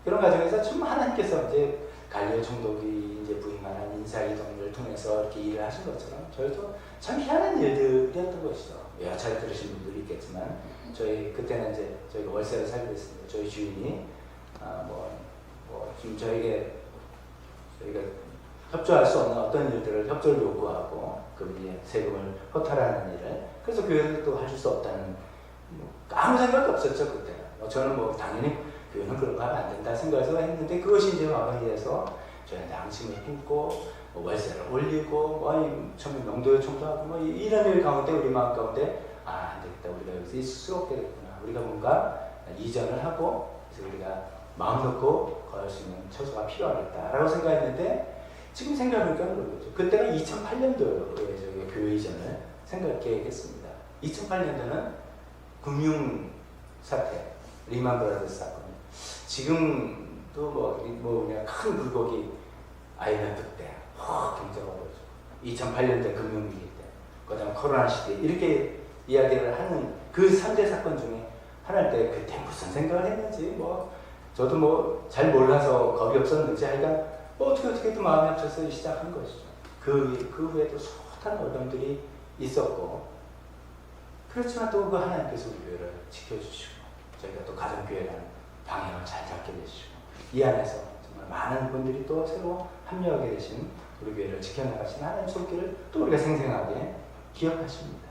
그런 과정에서 참 하나님께서 이제 갈리오 총독이 이제 부임하는 인사이동을 통해서 이렇게 일을 하신 것처럼 저희도 참 희한한 일들이었던 것이죠. 여러 차례 들으신 분들이 있겠지만 저희 그때는 이제 저희가 월세를 살고 있습니다. 저희 주인이 좀 저희가 협조할 수 없는 어떤 일들을 협조를 요구하고 그분이 세금을 허탈하는 일을, 그래서 교회도 또 하실 수 없다는 아무 생각이 없었죠 그때는. 저는 당연히 교회는 그런 거 하면 안 된다 생각해서 했는데 그것이 이제 마음에 의해서 저희한테 앙심을 품고 월세를 올리고 처음에 명도에 청소하고 이런 일 가운데 우리 마음 가운데 안 되겠다, 우리가 여기서 있을 수 없게 됐구나, 우리가 뭔가 이전을 하고 그래서 우리가 마음 놓고 걸을 수 있는 처소가 필요하겠다라고 생각했는데 지금 생각해보니까 그런 거죠. 그때는 2008년도에 저희가 교회 이전을 생각했습니다. 2008년도는 금융 사태, 리만 브라더스 사건. 지금도 그냥 큰 굴곡이 IMF 때 경제가 어려워지고 2008년대 금융위기 때 그다음에 코로나 시대 이렇게 이야기를 하는 그 3대 사건 중에 하나일 때 그때 무슨 생각을 했는지 뭐 저도 뭐 잘 몰라서 겁이 없었는지 하여간 뭐 어떻게 또 마음에 합쳐서 시작한 것이죠. 그 후에도 숱한 어려움들이 있었고 그렇지만 또 그 하나님께서 우리 교회를 지켜주시고 저희가 또 가정교회라는 방향을 잘 잡게 되시고 이 안에서 정말 많은 분들이 또 새로 합류하게 되신 우리 교회를 지켜나가신 하나님 손길을 또 우리가 생생하게 기억하십니다.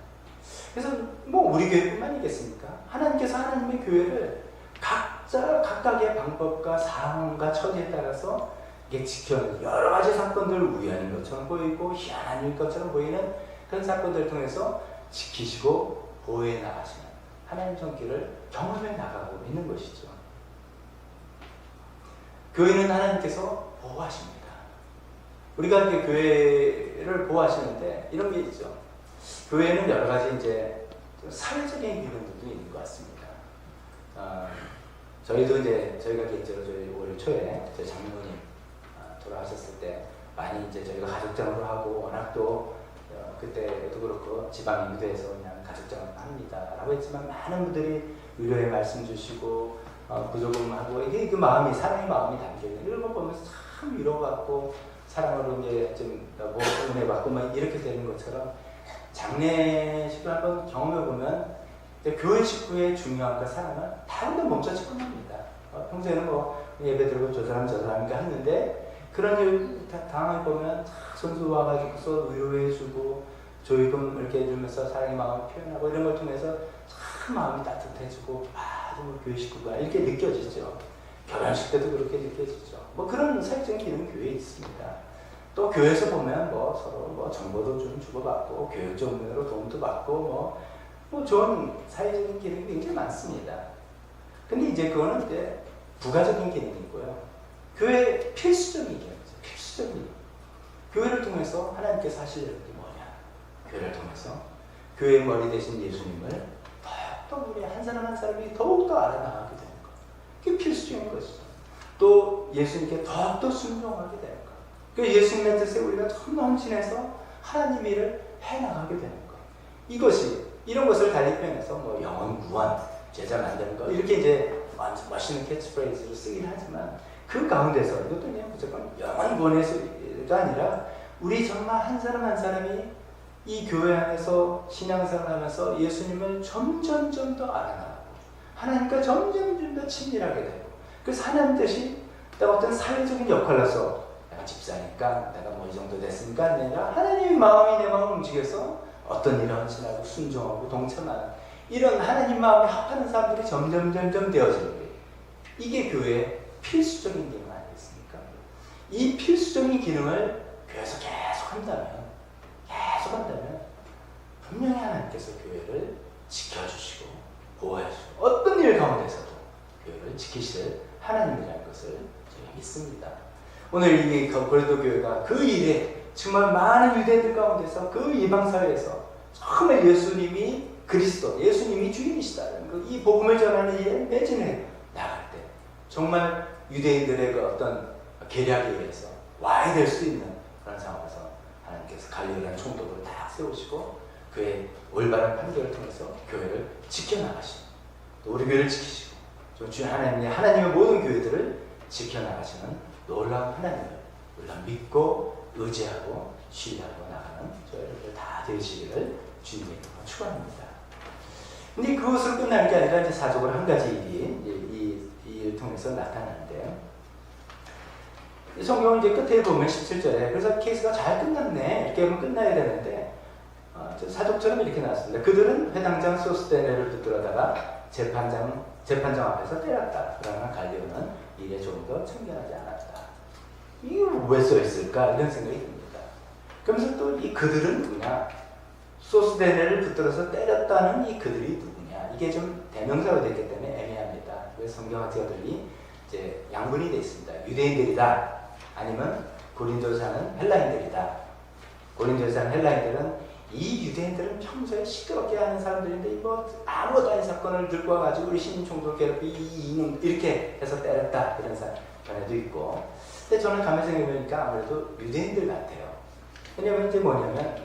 그래서 뭐 우리 교회뿐만이겠습니까? 하나님께서 하나님의 교회를 각각의 방법과 상황과 처지에 따라서 이게 지켜는 여러 가지 사건들 우연인 것처럼 보이고 희한한 일 것처럼 보이는 그런 사건들을 통해서 지키시고 보호해 나가시는 하나님 손길을 경험해 나가고 있는 것이죠. 교회는 하나님께서 보호하십니다. 우리가 이렇게 교회를 보호하시는데 이런 게 있죠. 교회는 여러 가지 이제 사회적인 기능들도 있는 것 같습니다. 저희도 이제 저희가 개인적으로 저희 올 초에 저희 장로님 돌아가셨을 때 많이 이제 저희가 가족장으로 하고 워낙 또 그때도 그렇고 지방 인도에서 그냥 가족장을 합니다라고 했지만 많은 분들이 위로의 말씀 주시고 부조금하고 이게 그 마음이 사랑의 마음이 담겨 있는 이런 걸 보면서 참 위로받고 사랑으로 이제 좀 은혜 받고 막 이렇게 되는 것처럼 장례식을 한번 경험해 보면 교회 식구의 중요함과 사랑은 다 근데 멈춰질 뿐입니다. 평소에는 뭐 예배 드리고 저 사람인가 했는데 그런 일 당해 보면 손수 와가지고서 위로해주고 조의금 이렇게 해주면서 사랑의 마음을 표현하고 이런 걸 통해서 참 마음이 따뜻해지고 정말 교회 식구가 이렇게 느껴지죠. 결혼식 때도 그렇게 느껴지죠. 뭐 그런 사회적인 기능은 교회에 있습니다. 또 교회에서 보면 뭐 서로 뭐 정보도 좀 주고받고 교육적 면으로 도움도 받고 뭐 좋은 사회적인 기능이 굉장히 많습니다. 근데 이제 그거는 이제 부가적인 기능이고요. 교회 필수적인 기능이죠. 필수적인. 교회를 통해서 하나님께서 하실 일이 뭐냐? 교회를 통해서 교회의 머리 되신 예수님을 더욱더 우리 한 사람 한 사람이 더욱더 알아나가게 되는 것. 그게 필수적인 것이죠. 또 예수님께 더욱더 순종하게 되는 것. 그 예수님의 뜻에 우리가 정말 헌신해서 하나님 일을 해나가게 되는 것. 이런 것을 달리 표현해서 뭐 영원 구원, 제자 만드는 것 이렇게 이제 멋있는 캐치프레이즈로 쓰긴 하지만 그 가운데서 이것도 그냥 무조건 영원 구원에서가 아니라 우리 정말 한 사람 한 사람이 이 교회 안에서 신앙생활하면서 예수님을 점점 더 알아나가고 하나님과 점점 더 친밀하게 되고 그래서 하나님 뜻이 어떤 사회적인 역할로서 내가 집사니까 내가 뭐 이 정도 됐으니까 아니라 하나님의 마음이 내 마음을 움직여서 어떤 일을 헌신하고 순종하고 동참하는 이런 하나님 마음에 합하는 사람들이 점점 되어지는 거예요. 이게 교회의 필수적인 기능 아니겠습니까? 이 필수적인 기능을 교회에서 계속 한다면 분명히 하나님께서 교회를 지켜주시고 보호해주시고 어떤 일 가운데서도 교회를 지키실 하나님이라는 것을 저희가 믿습니다. 오늘 이 고린도 교회가 그 일에 정말 많은 유대인들 가운데서 그 이방사회에서 정말 예수님이 그리스도, 예수님이 주인이시다는 이 복음을 전하는 일에 매진해 나갈 때 정말 유대인들의 그 어떤 계략에 의해서 와야 될 수 있는 그런 상황에서 하나님께서 갈릴리라는 총독을 딱 세우시고 그의 올바른 판결을 통해서 교회를 지켜나가시고 또 우리 교회를 지키시고 주신 하나님의 모든 교회들을 지켜나가시는 놀라운 하나님을 우리가 믿고 의지하고 신뢰하고 나가는 저희들 다 되시기를 주님의 이름으로 축원합니다. 근데 그것으로 끝나는 게 아니라 이제 사적으로 한 가지 일이 이 일을 통해서 나타나는데요. 성경을 이제 끝에 보면 17절에 그래서 케이스가 잘 끝났네 이렇게 하면 끝나야 되는데 사족처럼 이렇게 나왔습니다. 그들은 회당장 소스테네를 붙들어다가 재판장 앞에서 때렸다. 그러나 갈리오는 일에 좀 더 참견하지 않았다. 이게 왜 써있을까 이런 생각이 듭니다. 그러면서 또 이 그들은 누구냐? 소스테네를 붙들어서 때렸다는 이 그들이 누구냐? 이게 좀 대명사로 됐기 때문에 애매합니다. 그래서 성경학자들이 이제 양분이 되어 있습니다. 유대인들이다. 아니면 고린도에 사는 헬라인들이다. 고린도에 사는 헬라인들은 이 유대인들은 평소에 시끄럽게 하는 사람들인데 뭐 아무것도 아닌 사건을 들고 와가지고 우리 시민 총독을 괴롭히 이놈 이렇게 해서 때렸다 이런 견해도 있고. 근데 저는 가만히 생각해보니까 아무래도 유대인들 같아요. 왜냐면 이제 뭐냐면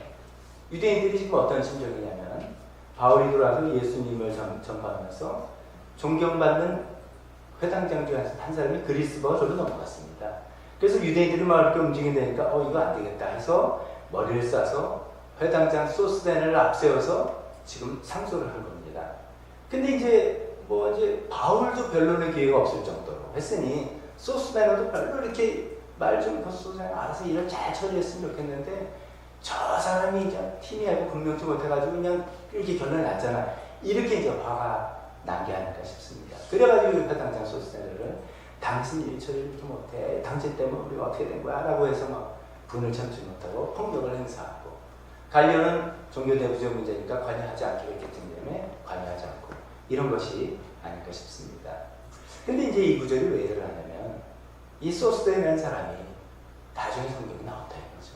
유대인들이 지금 어떤 심정이냐면 바울이 돌아서 예수님을 전파하면서 존경받는 회당장 중 한 사람이 그리스도가 저로 넘어갔습니다. 그래서 유대인들이 막 이렇게 움직인다니까 이거 안 되겠다 해서 머리를 싸서 회당장 소스덴을 앞세워서 지금 상소를 한 겁니다. 근데 이제 바울도 별로는 기회가 없을 정도로 했으니 소스덴도 별로 이렇게 말 좀 소스덴 알아서 일을 잘 처리했으면 좋겠는데 저 사람이 이제 팀이 알고 분명치 못해가지고 그냥 이렇게 결론이 났잖아. 이렇게 이제 화가 난 게 아닐까 싶습니다. 그래가지고 회당장 소스덴을 당신 일 처리를 이렇게 못해. 당신 때문에 우리가 어떻게 된 거야? 라고 해서 막 분을 참지 못하고 폭력을 행사하고 갈리오는 종교내부적 문제니까 관여하지 않기로 했기 때문에 관여하지 않고 이런 것이 아닐까 싶습니다. 근데 이제 이 구절이 왜 일을 하냐면 이 소스덴이라는 사람이 나중에 성경에 나왔다는 거죠.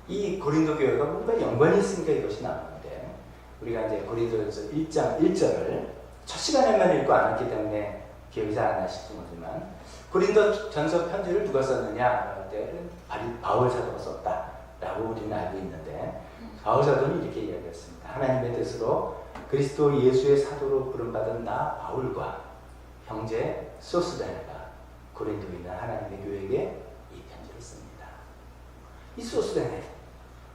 이 고린도 교회가 뭔가 연관이 있으니까 이것이 나오는데 우리가 이제 고린도전서 1장 1절을 첫 시간에만 읽고 안 했기 때문에 기억이 잘 안 나시는 거지만 고린도전서 편지를 누가 썼느냐 할 때 바울 사도가 썼다라고 우리는 알고 있는데 바울 사도는 이렇게 이야기했습니다. 하나님의 뜻으로 그리스도 예수의 사도로 부름받은 나 바울과 형제 소스데네가 고린도에 있는 하나님의 교회에게 이 편지를 씁니다. 이 소스데네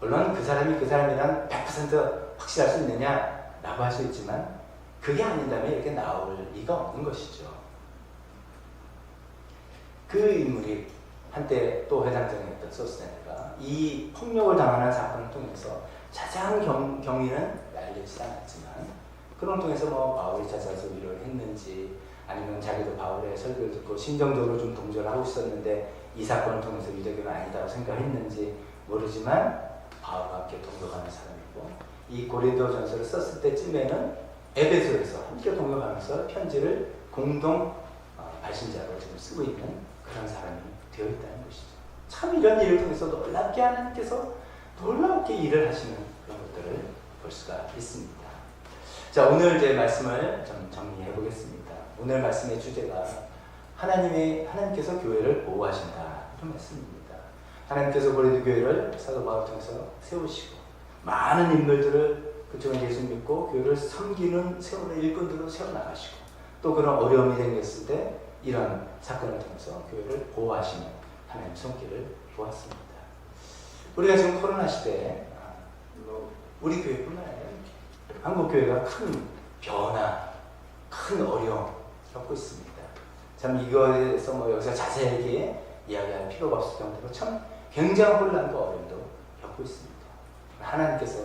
물론 그 사람이 그 사람이란 100% 확실할 수 있느냐라고 할 수 있지만 그게 아닌다면 이렇게 나올 리가 없는 것이죠. 그 인물이 한때 또 회당장이었던 소스데네가 이 폭력을 당하는 사건을 통해서 자세한 경위는 알려지지 않았지만 그런 통해서 바울이 찾아서 위로를 했는지 아니면 자기도 바울의 설교를 듣고 심정적으로 좀 동조를 하고 있었는데 이 사건을 통해서 유대교가 아니다고 생각했는지 모르지만 바울과 함께 동역하는 사람이고 이 고린도전서를 썼을 때쯤에는 에베소에서 함께 동역하면서 편지를 공동 발신자로 지금 쓰고 있는 그런 사람이 되어 있다는 것이죠. 참 이런 일을 통해서 놀랍게 하나님께서 놀랍게 일을 하시는 그런 것들을 볼 수가 있습니다. 자, 오늘 제 말씀을 좀 정리해 보겠습니다. 오늘 말씀의 주제가 하나님께서 교회를 보호하신다 이런 말씀입니다. 하나님께서 고린도 교회를 사도 바울을 통해서 세우시고 많은 인물들을 그쪽에 예수 믿고 교회를 섬기는 세우는 일꾼들로 세워나가시고 또 그런 어려움이 생겼을 때 이런 사건을 통해서 교회를 보호하시는 하나님의 손길을 보았습니다. 우리가 지금 코로나 시대에 우리 교회뿐만 아니라 한국 교회가 큰 변화, 큰 어려움 겪고 있습니다. 참 이거에 대해서 여기서 자세하게 이야기할 필요가 없을 정도로 참 굉장한 혼란과 어려움도 겪고 있습니다. 하나님께서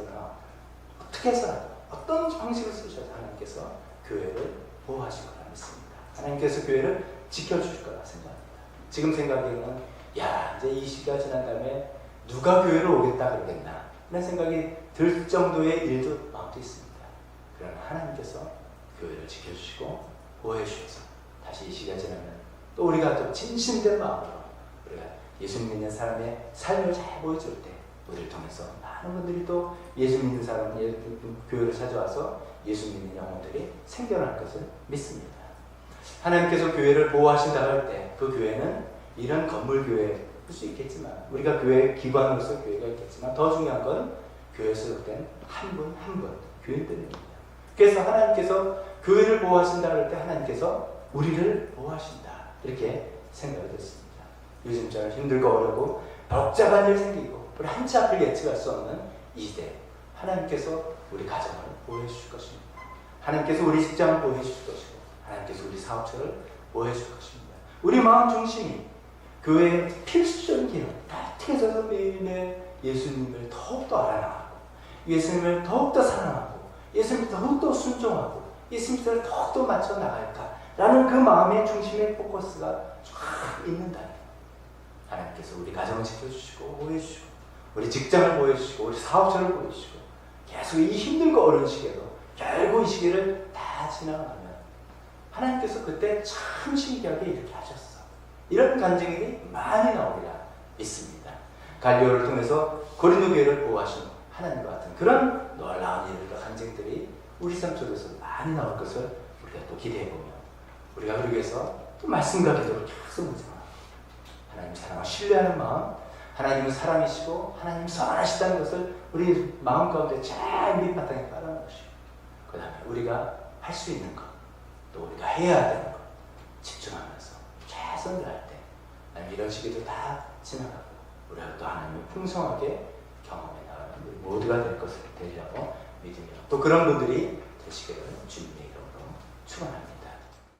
어떻게 해서라도 어떤 방식을 쓰셔서 하나님께서 교회를 보호하실 거라 믿습니다. 하나님께서 교회를 지켜주실 거라 생각합니다. 지금 생각에는 이제 이 시기가 지난 다음에 누가 교회를 오겠다 그러겠나 이런 생각이 들 정도의 일도 마음도 있습니다. 그러나 하나님께서 교회를 지켜주시고 보호해 주셔서 다시 이 시기가 지나면 또 우리가 또 진심된 마음으로 우리가 예수 믿는 사람의 삶을 잘 보여줄 때 우리를 통해서 많은 분들이 또 예수 믿는 사람, 교회를 찾아와서 예수 믿는 영혼들이 생겨날 것을 믿습니다. 하나님께서 교회를 보호하신다 할 때 그 교회는 이런 건물 교회일 수 있겠지만 우리가 교회 기관으로서 교회가 있겠지만 더 중요한 건 교회에 소속된 한 분 한 분 교인들입니다. 그래서 하나님께서 교회를 보호하신다 할 때 하나님께서 우리를 보호하신다 이렇게 생각이 됐습니다. 요즘처럼 힘들고 어렵고 복잡한 일 생기고 우리 한치 앞을 예측할 수 없는 이 시대 하나님께서 우리 가정을 보호해 주실 것입니다. 하나님께서 우리 직장을 보호해 주실 것이고 하나님께서 우리 사업처를 보호해 주실 것입니다. 우리 마음 중심이 교회의 필수적인 기능 따뜻해져서 매일매일 예수님을 더욱더 알아나가고 예수님을 더욱더 사랑하고 예수님을 더욱더 순종하고 예수님을 더욱더 맞춰 나갈까라는 그 마음의 중심의 포커스가 쫙 있는다면 하나님께서 우리 가정을 지켜주시고 보호해주시고 우리 직장을 보호해주시고 우리 사업처를 보호해주시고 계속 이 힘들고 어려운 시기에도 결국 이 시기를 다 지나가면 하나님께서 그때 참 신기하게 이렇게 하셨어. 이런 간증이 많이 나오리라 믿습니다. 갈리오를 통해서 고린도 교회를 보호하신 하나님과 같은 그런 놀라운 일과 간증들이 우리 삶 속에서 많이 나올 것을 우리가 또 기대해보며 우리가 그러기 위해서 또 말씀과 기도를 계속 묻잖아. 하나님 사랑을 신뢰하는 마음, 하나님은 사람이시고 하나님 선하시다는 것을 우리 마음 가운데 잘 밑바탕에 깔아놓으시고 그 다음에 우리가 할 수 있는 것, 또 우리가 해야 되는 것 집중하면서 최선을 다할 때 하나님 이런 시기도 다 지나가고 우리가 또 하나님을 풍성하게 경험해 나가는 우리 모두가 될 것을 되리라고 믿으며 또 그런 분들이 되시기를 주님의 이름으로 축원합니다.